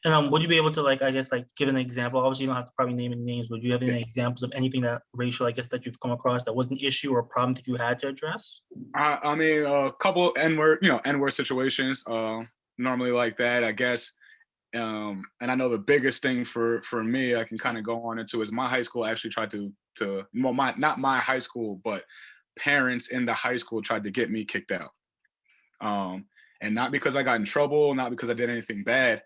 And would you be able to like, I guess, like give an example? Obviously, you don't have to probably name any names, but do you have any examples of anything that racial, I guess, that you've come across that was an issue or a problem that you had to address? I mean, a couple N-word, N-word situations, normally like that, I guess. And I know the biggest thing for me, I can kind of go on into is my high school actually tried to well, my not my high school, but parents in the high school tried to get me kicked out. Um, and not because I got in trouble, not because I did anything bad.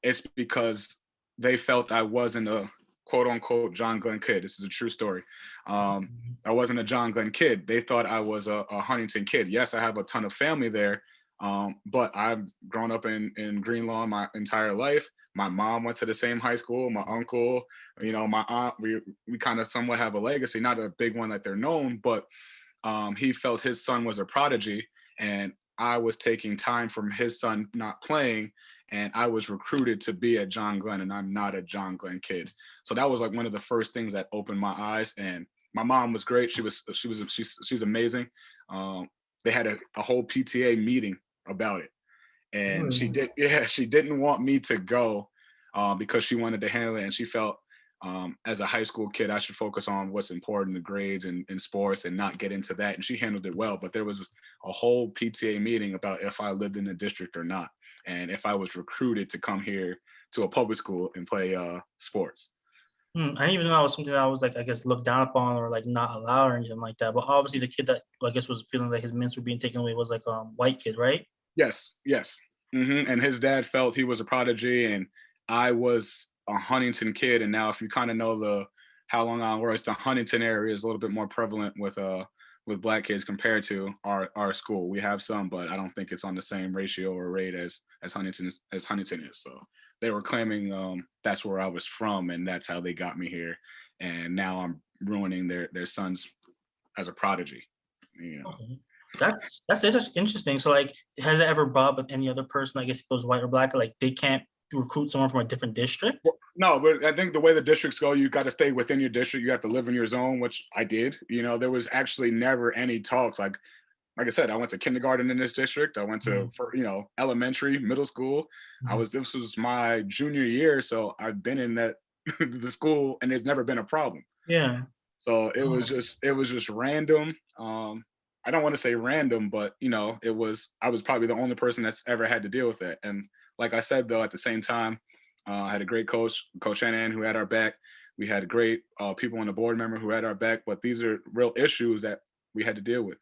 It's because they felt I wasn't a quote unquote John Glenn kid. This is a true story. Um, I wasn't a John Glenn kid. They thought I was a Huntington kid. Yes, I have a ton of family there, but I've grown up in Greenlaw my entire life. My mom went to the same high school. My uncle, my aunt. We kind of somewhat have a legacy, not a big one that they're known, but he felt his son was a prodigy, and I was taking time from his son not playing, and I was recruited to be at John Glenn, and I'm not a John Glenn kid. So that was like one of the first things that opened my eyes. And my mom was great. She's amazing. They had a whole PTA meeting about it, and she Hmm. did yeah she didn't want me to go because she wanted to handle it, and she felt as a high school kid I should focus on what's important, the grades and sports, and not get into that, and she handled it well. But there was a whole PTA meeting about if I lived in the district or not, and if I was recruited to come here to a public school and play sports. Hmm. I didn't even know that was something that was like, I guess, looked down upon or like not allowed or anything like that. But obviously, the kid that I guess was feeling like his mints were being taken away was like white kid, right? Yes, yes. And his dad felt he was a prodigy, and I was a Huntington kid. And now, if you kind of know the how Long Island works, the Huntington area is a little bit more prevalent with black kids compared to our school. We have some, but I don't think it's on the same ratio or rate as Huntington is. So they were claiming that's where I was from, and that's how they got me here. And now I'm ruining their sons as a prodigy. You know. Okay. That's just interesting. So like, has it ever brought up with any other person? I guess if it was white or black, like they can't recruit someone from a different district. No, but I think the way the districts go, you got to stay within your district. You have to live in your zone, which I did. There was actually never any talks. Like I said, I went to kindergarten in this district. I went to Mhm. elementary, middle school. Mhm. This was my junior year, so I've been in that the school, and there's never been a problem. Yeah. So Oh. it was just random. I don't want to say random, but I was probably the only person that's ever had to deal with it. And like I said, though, at the same time, I had a great coach, Coach Shannon, who had our back. We had great people on the board member who had our back. But these are real issues that we had to deal with.